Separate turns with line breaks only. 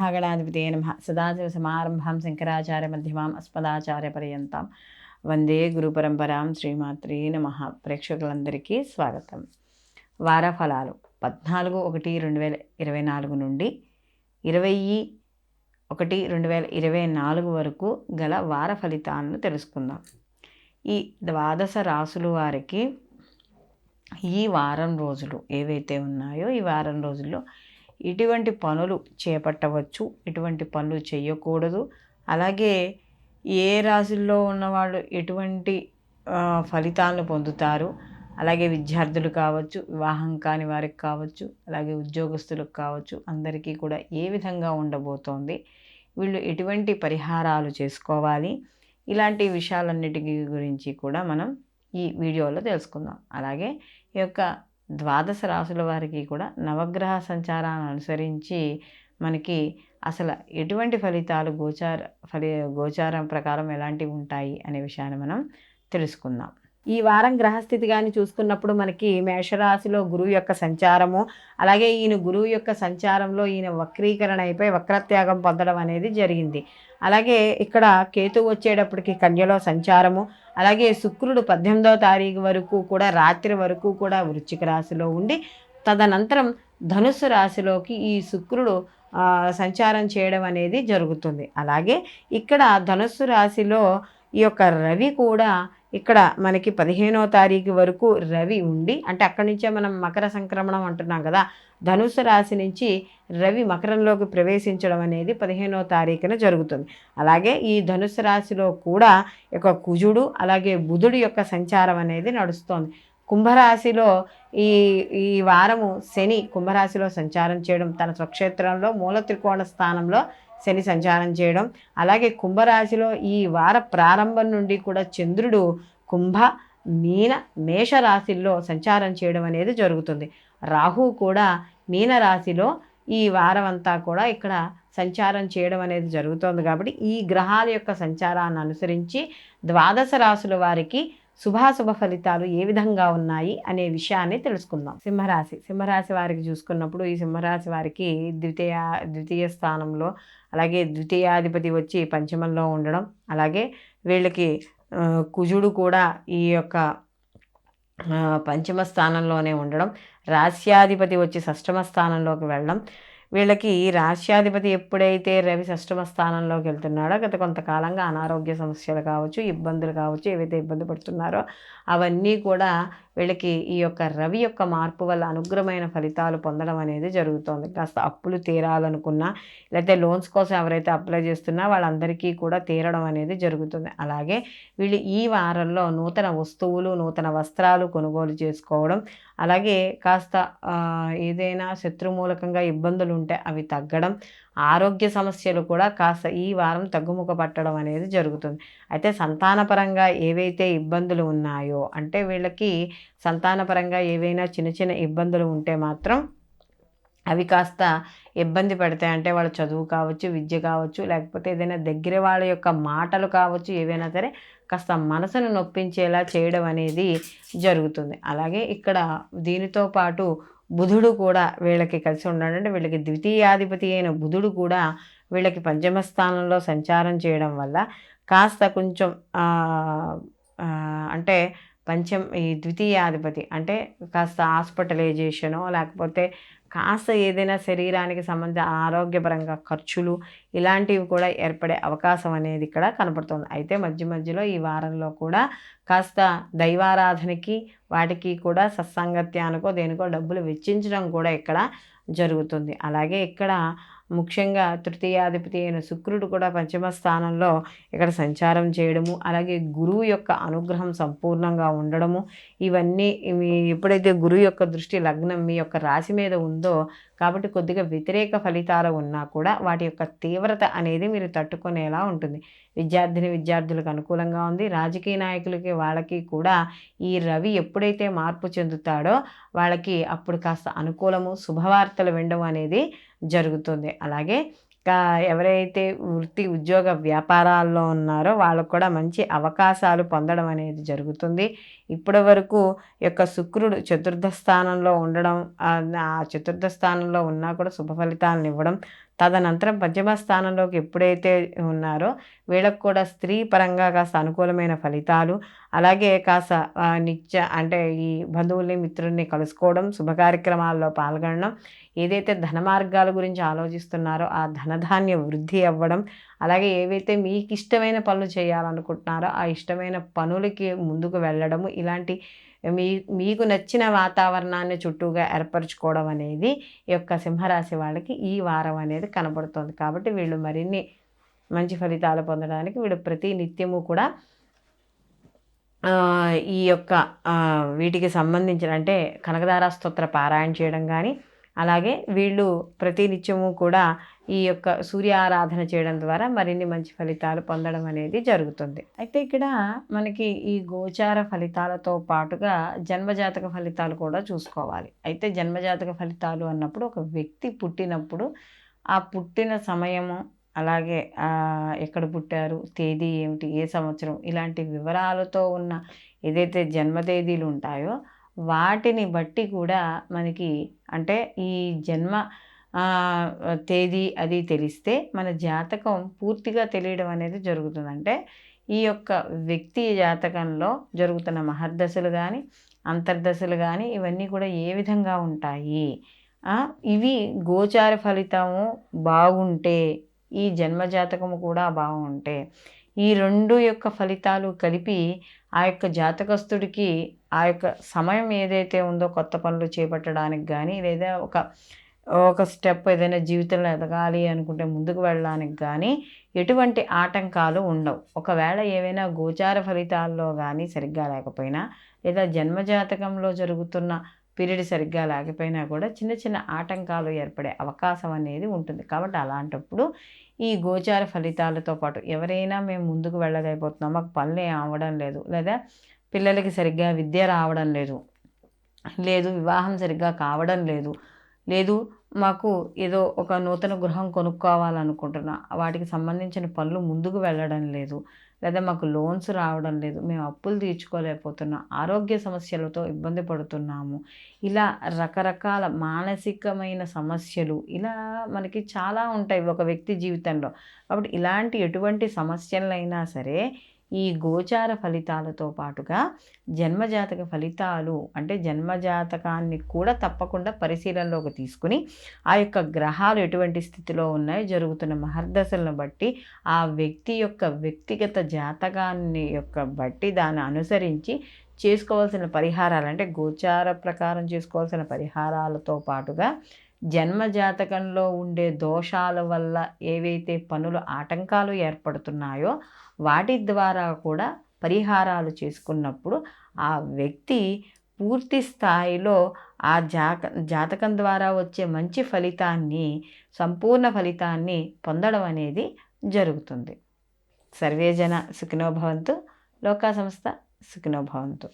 శ్రీమహాగణాధిపతయే నమః. సదాశివసమారంభాం శంకరాచార్యమధ్యమాం అస్మదాచార్యపర్యంతం వందే గురుపరంపరాం. శ్రీమాత్రే నమః. ప్రేక్షకులందరికీ స్వాగతం. వారఫలాలు 14/1/2024 నుండి 20/1/2024 వరకు గల వార ఫలితాలను తెలుసుకుందాం. ఈ ద్వాదశ రాసుల వారికి ఈ వారం రోజులు ఏవైతే ఉన్నాయో ఈ వారం రోజుల్లో ఎటువంటి పనులు చేపట్టవచ్చు, ఎటువంటి పనులు చేయకూడదు, అలాగే ఏ రాశుల్లో ఉన్నవాళ్ళు ఎటువంటి ఫలితాలను పొందుతారు, అలాగే విద్యార్థులు కావచ్చు, వివాహం కాని వారికి కావచ్చు, అలాగే ఉద్యోగస్తులకు కావచ్చు, అందరికీ కూడా ఏ విధంగా ఉండబోతోంది, వీళ్ళు ఎటువంటి పరిహారాలు చేసుకోవాలి, ఇలాంటి విషయాలన్నిటి గురించి కూడా మనం ఈ వీడియోలో తెలుసుకుందాం. అలాగే ఈ యొక్క ద్వాదశ రాశుల వారికి కూడా నవగ్రహ సంచారాన్ని అనుసరించి మనకి అసలు ఎటువంటి ఫలితాలు గోచారం ప్రకారం ఎలాంటివి ఉంటాయి అనే విషయాన్ని మనం తెలుసుకుందాం. ఈ వారం గ్రహస్థితి కానీ చూసుకున్నప్పుడు మనకి మేషరాశిలో గురువు యొక్క సంచారము, అలాగే ఈయన గురువు యొక్క సంచారంలో ఈయన వక్రీకరణ అయిపోయి వక్రత్యాగం పొందడం అనేది జరిగింది. అలాగే ఇక్కడ కేతు వచ్చేటప్పటికి కన్యలో సంచారము, అలాగే శుక్రుడు 18వ తారీఖు వరకు కూడా రాత్రి వరకు కూడా వృశ్చిక రాశిలో ఉండి తదనంతరం ధనుస్సు రాశిలోకి ఈ శుక్రుడు సంచారం చేయడం అనేది జరుగుతుంది. అలాగే ఇక్కడ ధనుస్సు రాశిలో ఈ యొక్క రవి కూడా ఇక్కడ మనకి 15వ తారీఖు వరకు రవి ఉండి, అంటే అక్కడి నుంచే మనం మకర సంక్రమణం అంటున్నాం కదా, ధనుసు రాశి నుంచి రవి మకరంలోకి ప్రవేశించడం అనేది 15వ తారీఖున జరుగుతుంది. అలాగే ఈ ధనుసు రాశిలో కూడా యొక్క కుజుడు అలాగే బుధుడు యొక్క సంచారం అనేది నడుస్తోంది. కుంభరాశిలో ఈ వారము శని కుంభరాశిలో సంచారం చేయడం, తన స్వక్షేత్రంలో మూల త్రికోణ స్థానంలో శని సంచారం చేయడం, అలాగే కుంభరాశిలో ఈ వార ప్రారంభం నుండి కూడా చంద్రుడు కుంభ మీన మేష రాశిల్లో సంచారం చేయడం అనేది జరుగుతుంది. రాహు కూడా మీన రాశిలో ఈ వారం అంతా కూడా ఇక్కడ సంచారం చేయడం అనేది జరుగుతుంది. కాబట్టి ఈ గ్రహాల యొక్క సంచారాన్ని అనుసరించి ద్వాదశ రాశుల వారికి శుభాశుభ ఫలితాలు ఏ విధంగా ఉన్నాయి అనే విషయాన్ని తెలుసుకుందాం. సింహరాశి వారికి చూసుకున్నప్పుడు ఈ సింహరాశి వారికి ద్వితీయ స్థానంలో, అలాగే ద్వితీయాధిపతి వచ్చి పంచమంలో ఉండడం, అలాగే వీళ్ళకి కుజుడు కూడా ఈ యొక్క పంచమ స్థానంలోనే ఉండడం, రాశ్యాధిపతి వచ్చి షష్టమ స్థానంలోకి వెళ్ళడం. వీళ్ళకి రాశ్యాధిపతి ఎప్పుడైతే రవి షష్టమ స్థానంలోకి వెళ్తున్నాడో గత కొంతకాలంగా అనారోగ్య సమస్యలు కావచ్చు, ఇబ్బందులు కావచ్చు, ఏవైతే ఇబ్బంది పడుతున్నారో అవన్నీ కూడా వీళ్ళకి ఈ యొక్క రవి యొక్క మార్పు వల్ల అనుగ్రహమైన ఫలితాలు పొందడం అనేది జరుగుతుంది. కాస్త అప్పులు తీరాలనుకున్నా, లేకపోతే లోన్స్ కోసం ఎవరైతే అప్లై చేస్తున్నా వాళ్ళందరికీ కూడా తీరడం అనేది జరుగుతుంది. అలాగే వీళ్ళు ఈ వారంలో నూతన వస్తువులు, నూతన వస్త్రాలు కొనుగోలు చేసుకోవడం, అలాగే కాస్త ఏదైనా శత్రుమూలకంగా ఇబ్బందులు ఉంటే అవి తగ్గడం, ఆరోగ్య సమస్యలు కూడా కాస్త ఈ వారం తగ్గుముఖ పట్టడం అనేది జరుగుతుంది. అయితే సంతానపరంగా ఏవైతే ఇబ్బందులు ఉన్నాయో, అంటే వీళ్ళకి సంతానపరంగా ఏవైనా చిన్న చిన్న ఇబ్బందులు ఉంటే మాత్రం అవి కాస్త ఇబ్బంది పడతాయి. అంటే వాళ్ళ చదువు కావచ్చు, విద్య కావచ్చు, లేకపోతే ఏదైనా దగ్గర వాళ్ళ యొక్క మాటలు కావచ్చు, ఏవైనా సరే కాస్త మనసును నొప్పించేలా చేయడం అనేది జరుగుతుంది. అలాగే ఇక్కడ దీనితో పాటు బుధుడు కూడా వీళ్ళకి కలిసి ఉన్నాడు. అంటే వీళ్ళకి ద్వితీయాధిపతి అయిన బుధుడు కూడా వీళ్ళకి పంచమ స్థానంలో సంచారం చేయడం వల్ల కాస్త కొంచెం అంటే ఈ ద్వితీయాధిపతి అంటే కాస్త హాస్పిటలైజేషను, లేకపోతే కాస్త ఏదైనా శరీరానికి సంబంధించిన ఆరోగ్యపరంగా ఖర్చులు ఇలాంటివి కూడా ఏర్పడే అవకాశం అనేది ఇక్కడ కనపడుతుంది. అయితే మధ్యలో ఈ వారంలో కూడా కాస్త దైవారాధనకి వాటికి కూడా సత్సంగత్యానికో దేనికో డబ్బులు వెచ్చించడం కూడా ఇక్కడ జరుగుతుంది. అలాగే ఇక్కడ ముఖ్యంగా తృతీయాధిపతి అయిన శుక్రుడు కూడా పంచమ స్థానంలో ఇక్కడ సంచారం చేయడము, అలాగే గురువు యొక్క అనుగ్రహం సంపూర్ణంగా ఉండడము, ఇవన్నీ ఎప్పుడైతే గురువు యొక్క దృష్టి లగ్నం మీ యొక్క రాశి మీద ఉందో కాబట్టి కొద్దిగా వ్యతిరేక ఫలితాలు ఉన్నా కూడా వాటి యొక్క తీవ్రత అనేది మీరు తట్టుకునేలా ఉంటుంది. విద్యార్థులకు అనుకూలంగా ఉంది. రాజకీయ నాయకులకి వాళ్ళకి కూడా ఈ రవి ఎప్పుడైతే మార్పు చెందుతాడో వాళ్ళకి అప్పుడు కాస్త అనుకూలము, శుభవార్తలు వినడం అనేది జరుగుతుంది. అలాగే ఎవరైతే వృత్తి ఉద్యోగ వ్యాపారాల్లో ఉన్నారో వాళ్ళకు కూడా మంచి అవకాశాలు పొందడం అనేది జరుగుతుంది. ఇప్పటి వరకు యొక్క శుక్రుడు చతుర్థ స్థానంలో ఉండడం, ఆ చతుర్థ స్థానంలో ఉన్నా కూడా శుభ ఫలితాలను ఇవ్వడం, తదనంతరం పంచమ స్థానంలోకి ఎప్పుడైతే ఉన్నారో వీళ్ళకి కూడా స్త్రీ పరంగా కాస్త అనుకూలమైన ఫలితాలు, అలాగే కాస్త అంటే ఈ బంధువుల్ని మిత్రుల్ని కలుసుకోవడం, శుభ కార్యక్రమాల్లో పాల్గొనడం, ఏదైతే ధన మార్గాల గురించి ఆలోచిస్తున్నారో ఆ ధనధాన్య వృద్ధి అవ్వడం, అలాగే ఏవైతే మీకు ఇష్టమైన పనులు చేయాలనుకుంటున్నారో ఆ ఇష్టమైన పనులకి ముందుకు వెళ్ళడము, ఇలాంటి మీకు నచ్చిన వాతావరణాన్ని చుట్టూగా ఏర్పరచుకోవడం అనేది ఈ యొక్క సింహరాశి వాళ్ళకి ఈ వారం అనేది కనబడుతుంది. కాబట్టి వీళ్ళు మరిన్ని మంచి ఫలితాలు పొందడానికి వీళ్ళు ప్రతి నిత్యము కూడా ఈ యొక్క వీటికి సంబంధించిన అంటే కనకదార స్తోత్ర పారాయణ చేయడం కానీ, అలాగే వీళ్ళు ప్రతి నిత్యము కూడా ఈ యొక్క సూర్య ఆరాధన చేయడం ద్వారా మరిన్ని మంచి ఫలితాలు పొందడం అనేది జరుగుతుంది. అయితే ఇక్కడ మనకి ఈ గోచార ఫలితాలతో పాటుగా జన్మజాతక ఫలితాలు కూడా చూసుకోవాలి. అయితే జన్మజాతక ఫలితాలు అన్నప్పుడు ఒక వ్యక్తి పుట్టినప్పుడు ఆ పుట్టిన సమయము, అలాగే ఎక్కడ పుట్టారు, తేదీ ఏమిటి, ఏ సంవత్సరం, ఇలాంటి వివరాలతో ఉన్న ఏదైతే జన్మ తేదీలు ఉంటాయో వాటిని బట్టి కూడా మనకి అంటే ఈ జన్మ తేదీ అది తెలిస్తే మన జాతకం పూర్తిగా తెలియడం అనేది జరుగుతుంది. అంటే ఈ యొక్క వ్యక్తి జాతకంలో జరుగుతున్న మహర్దశలు కానీ, అంతర్దశలు కానీ ఇవన్నీ కూడా ఏ విధంగా ఉంటాయి, ఇవి గోచార ఫలితము బాగుంటే, ఈ జన్మజాతకము కూడా బాగుంటే, ఈ రెండు యొక్క ఫలితాలు కలిపి ఆ యొక్క జాతకస్తుడికి ఆ యొక్క సమయం ఏదైతే ఉందో కొత్త పనులు చేపట్టడానికి కానీ, లేదా ఒక స్టెప్ ఏదైనా జీవితంలో ఎదగాలి అనుకుంటే ముందుకు వెళ్ళడానికి కానీ ఎటువంటి ఆటంకాలు ఉండవు. ఒకవేళ ఏవైనా గోచార ఫలితాల్లో కానీ సరిగ్గా లేకపోయినా, లేదా జన్మజాతకంలో జరుగుతున్న పీరియడ్ సరిగ్గా లేకపోయినా కూడా చిన్న చిన్న ఆటంకాలు ఏర్పడే అవకాశం అనేది ఉంటుంది. కాబట్టి అలాంటప్పుడు ఈ గోచార ఫలితాలతో పాటు ఎవరైనా మేము ముందుకు వెళ్ళలేకపోతున్నాం, మాకు పనులు అవ్వడం లేదు, లేదా పిల్లలకి సరిగ్గా విద్య రావడం లేదు, వివాహం సరిగ్గా కావడం లేదు, మాకు ఏదో ఒక నూతన గృహం కొనుక్కోవాలనుకుంటున్నా, వాటికి సంబంధించిన పనులు ముందుకు వెళ్ళడం లేదు, లేదా మాకు లోన్స్ రావడం లేదు, మేము అప్పులు తీర్చుకోలేకపోతున్నాం, ఆరోగ్య సమస్యలతో ఇబ్బంది పడుతున్నాము, ఇలా రకరకాల మానసికమైన సమస్యలు ఇలా మనకి చాలా ఉంటాయి ఒక వ్యక్తి జీవితంలో. కాబట్టి ఇలాంటి ఎటువంటి సమస్యలైనా సరే ఈ గోచార ఫలితాలతో పాటుగా జన్మజాతక ఫలితాలు అంటే జన్మజాతకాన్ని కూడా తప్పకుండా పరిశీలనలోకి తీసుకుని ఆ యొక్క గ్రహాలు ఎటువంటి స్థితిలో ఉన్నాయో, జరుగుతున్న మహర్దశలను బట్టి ఆ వ్యక్తి యొక్క వ్యక్తిగత జాతకాన్ని బట్టి దాన్ని అనుసరించి చేసుకోవాల్సిన పరిహారాలు అంటే గోచార ప్రకారం చేసుకోవాల్సిన పరిహారాలతో పాటుగా జన్మజాతకంలో ఉండే దోషాల వల్ల ఏవైతే పనులు ఆటంకాలు ఏర్పడుతున్నాయో వాటి ద్వారా కూడా పరిహారాలు చేసుకున్నప్పుడు ఆ వ్యక్తి పూర్తి స్థాయిలో ఆ జాతకం ద్వారా వచ్చే మంచి ఫలితాన్ని, సంపూర్ణ ఫలితాన్ని పొందడం అనేది జరుగుతుంది. సర్వేజన సుఖినో భవంతు. లోకా సంస్థ సుఖినో భవంతు.